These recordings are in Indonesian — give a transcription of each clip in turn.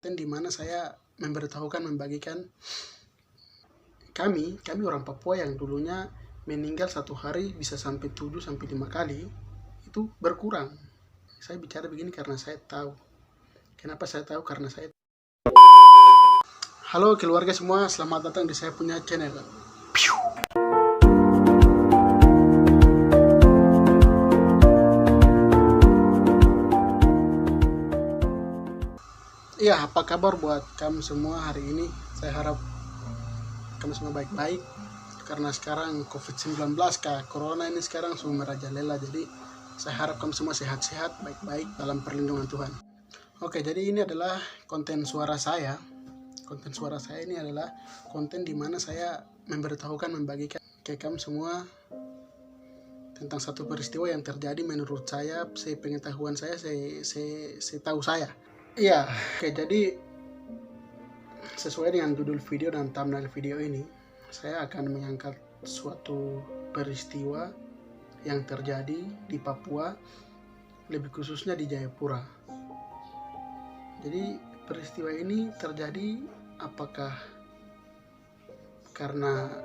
konten di mana saya membagikan kami orang Papua yang dulunya meninggal satu hari bisa sampai 7 sampai 5 kali itu berkurang. Saya bicara begini karena saya tahu. Kenapa saya tahu? Karena saya. Halo keluarga semua, selamat datang di saya punya channel. Iya, apa kabar buat kamu semua hari ini? Saya harap kamu semua baik-baik. Karena sekarang COVID-19 corona ini sekarang sudah merajalela. Jadi saya harap kamu semua sehat-sehat, baik-baik dalam perlindungan Tuhan. Oke, jadi ini adalah konten suara saya. Konten suara saya ini adalah konten di mana saya membagikan ke kamu semua tentang satu peristiwa yang terjadi menurut saya, sepengetahuan saya, setahu saya. Iya, oke, jadi sesuai dengan judul video dan thumbnail video ini, saya akan mengangkat suatu peristiwa yang terjadi di Papua, lebih khususnya di Jayapura. Jadi peristiwa ini terjadi apakah karena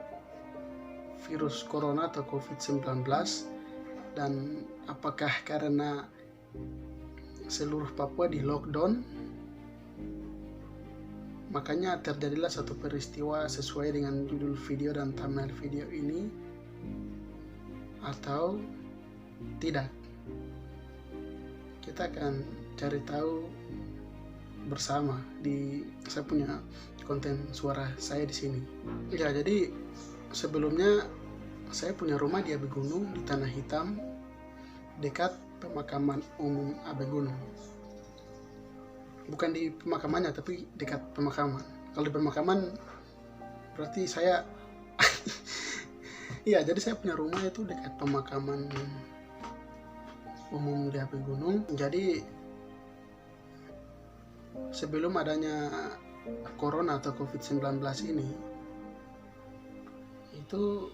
virus corona atau COVID-19 dan apakah karena seluruh Papua di lockdown, makanya terjadilah satu peristiwa sesuai dengan judul video dan thumbnail video ini, atau tidak. Kita akan cari tahu bersama di saya punya konten suara saya di sini. Ya, jadi sebelumnya saya punya rumah di Abe Gunung di Tanah Hitam dekat pemakaman umum Abe Gunung. Bukan di pemakamannya, tapi dekat pemakaman. Kalau di pemakaman berarti saya iya, jadi saya punya rumah itu dekat pemakaman umum di Abe Gunung. Jadi sebelum adanya corona atau COVID-19 ini, itu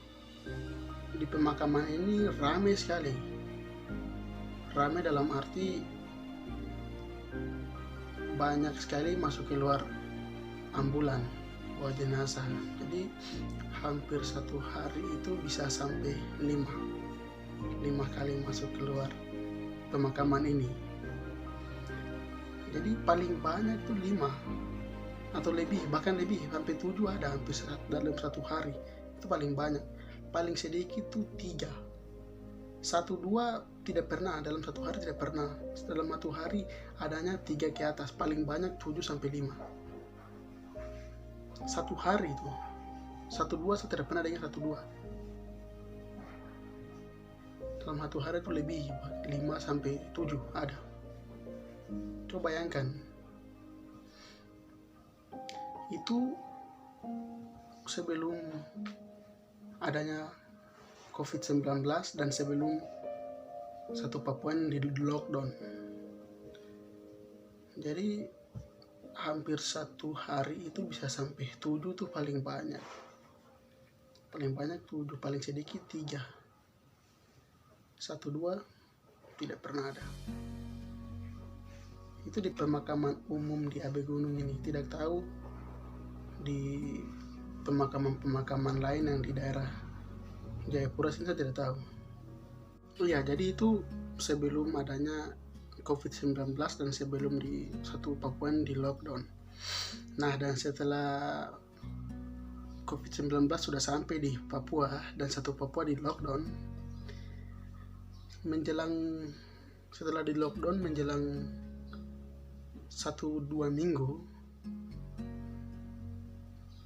di pemakaman ini ramai sekali. Ramai dalam arti banyak sekali masuk keluar ambulan bawa jenazah. Jadi hampir satu hari itu bisa sampai 5 kali masuk keluar pemakaman ini. Jadi paling banyak itu 5 atau lebih, bahkan lebih, sampai 7 ada hampir dalam satu hari. Itu paling banyak. Paling sedikit itu 3. 1-2 tidak pernah, dalam satu hari tidak pernah. Dalam satu hari adanya 3 ke atas, paling banyak 7 sampai 5. Satu hari itu. 1-2 saya tidak pernah dengar 1-2. Dalam satu hari itu lebih, 5 sampai 7 ada. Coba bayangkan. Itu sebelum adanya COVID-19 dan sebelum satu Papuan di lockdown. Jadi hampir satu hari itu bisa sampai 7 tuh paling banyak. Paling banyak 7, paling sedikit 3. 1-2 tidak pernah ada. Itu di pemakaman umum di Abe Gunung ini. Tidak tahu di pemakaman lain yang di daerah Jayapura sini saya tidak tahu. Ya, jadi itu sebelum adanya COVID-19 dan sebelum di satu Papuan di lockdown. Nah, dan setelah COVID-19 sudah sampai di Papua dan satu Papua di lockdown, setelah di lockdown menjelang 1-2 minggu,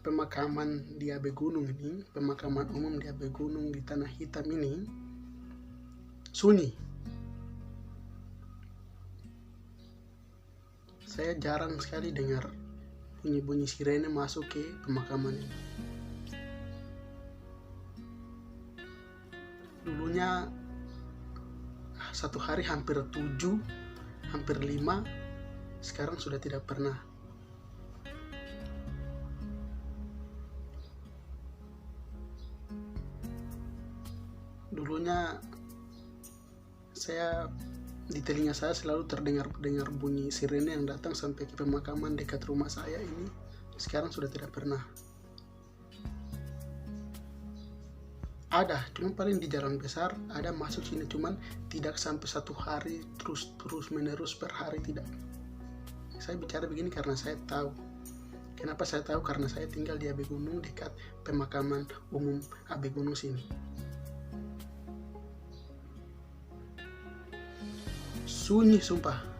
pemakaman di Abe Gunung ini, pemakaman umum di Abe Gunung di Tanah Hitam ini sunyi. Saya jarang sekali dengar bunyi-bunyi sirene masuk ke pemakaman ini. Dulunya satu hari hampir 7, hampir 5, sekarang sudah tidak pernah. Dulunya saya di telinga saya selalu terdengar bunyi sirene yang datang sampai ke pemakaman dekat rumah saya ini. Sekarang sudah tidak pernah. Ada, cuma paling di jalan besar ada masuk sini, cuman tidak sampai 1 hari terus menerus per hari, tidak. Saya bicara begini karena saya tahu. Kenapa saya tahu? Karena saya tinggal di AB Gunung dekat pemakaman umum AB Gunung sini. Sunyi sumpah.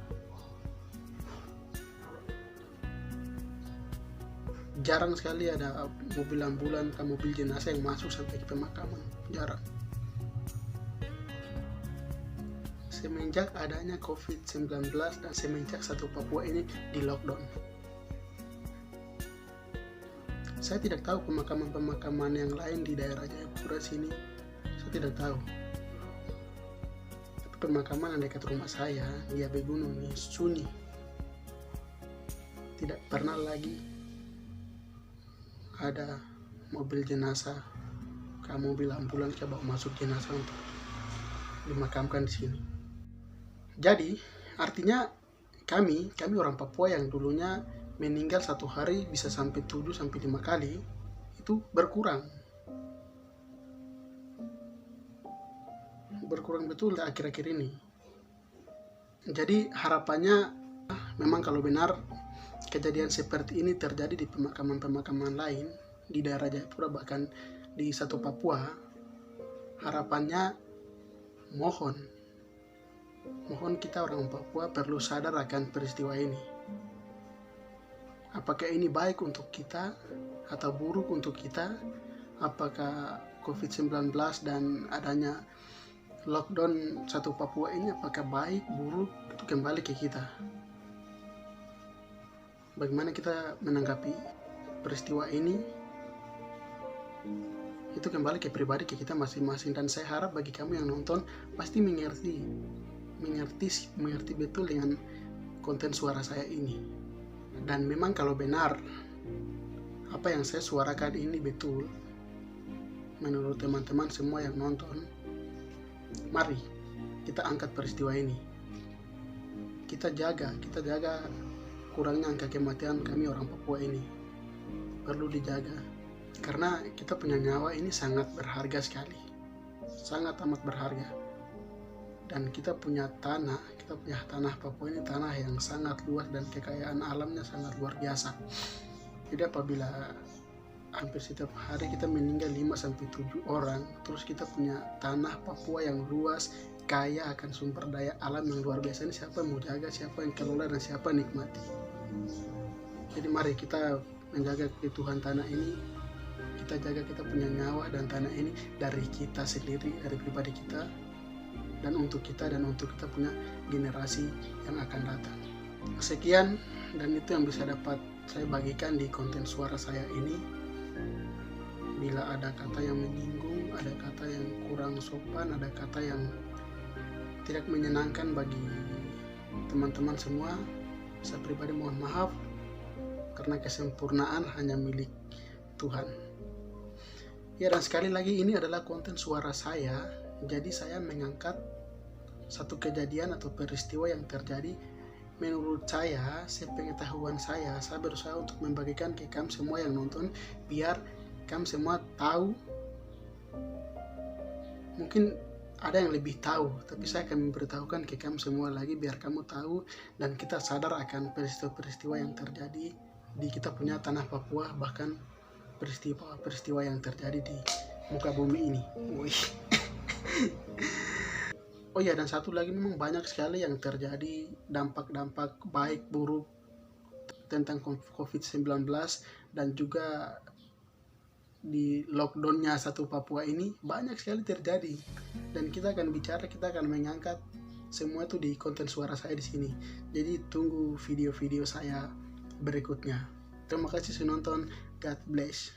Jarang sekali ada mobil ambulan atau mobil jenazah yang masuk sampai ke pemakaman, jarang. Semenjak adanya COVID-19 dan semenjak satu Papua ini di lockdown, saya tidak tahu pemakaman-pemakaman yang lain di daerah Jayapura sini, saya tidak tahu. Tapi pemakaman yang dekat rumah saya di AB Gunung ini sunyi. Tidak pernah lagi ada mobil jenazah, mobil ambulan yang bawa masuk jenazah untuk dimakamkan di sini. Jadi artinya kami orang Papua yang dulunya meninggal 1 hari bisa sampai 7 sampai 5 kali itu berkurang betul akhir-akhir ini. Jadi harapannya memang kalau benar kejadian seperti ini terjadi di pemakaman-pemakaman lain di daerah Jayapura, bahkan di satu Papua, harapannya mohon kita orang Papua perlu sadar akan peristiwa ini. Apakah ini baik untuk kita atau buruk untuk kita? Apakah COVID-19 dan adanya lockdown satu Papua ini apakah baik, buruk? Itu kembali ke kita. Bagaimana kita menanggapi peristiwa ini, itu kembali ke pribadi ke kita masing-masing. Dan saya harap bagi kamu yang nonton pasti mengerti betul dengan konten suara saya ini. Dan memang kalau benar apa yang saya suarakan ini betul menurut teman-teman semua yang nonton, mari kita angkat peristiwa ini, kita jaga kurangnya angka kematian kami orang Papua ini perlu dijaga, karena kita punya nyawa ini sangat berharga sekali, sangat amat berharga. Dan kita punya tanah Papua ini tanah yang sangat luas dan kekayaan alamnya sangat luar biasa. Jadi apabila hampir setiap hari kita meninggal 5-7 orang, terus kita punya tanah Papua yang luas, kaya akan sumber daya alam yang luar biasa, ini siapa yang mau jaga, siapa yang kelola, dan siapa yang nikmati. Jadi mari kita menjaga keutuhan tanah ini, kita jaga kita punya nyawa dan tanah ini dari kita sendiri, dari pribadi kita, dan untuk kita punya generasi yang akan datang. Sekian, dan itu yang bisa dapat saya bagikan di konten suara saya ini. Bila ada kata yang menyinggung, ada kata yang kurang sopan, ada kata yang tidak menyenangkan bagi teman-teman semua, saya pribadi mohon maaf, karena kesempurnaan hanya milik Tuhan. Ya, dan sekali lagi ini adalah konten suara saya, jadi saya mengangkat satu kejadian atau peristiwa yang terjadi menurut saya, sepengetahuan saya berusaha untuk membagikan ke kamu semua yang nonton, biar kamu semua tahu. Mungkin ada yang lebih tahu, tapi saya akan memberitahukan ke kamu semua lagi biar kamu tahu dan kita sadar akan peristiwa-peristiwa yang terjadi di kita punya tanah Papua, bahkan peristiwa yang terjadi di muka bumi ini. Oh ya, dan satu lagi, memang banyak sekali yang terjadi dampak-dampak baik buruk tentang COVID-19 dan juga di lockdownnya satu Papua ini banyak sekali terjadi, dan kita akan mengangkat semua itu di konten suara saya di sini. Jadi tunggu video-video saya berikutnya. Terima kasih sudah nonton. God bless.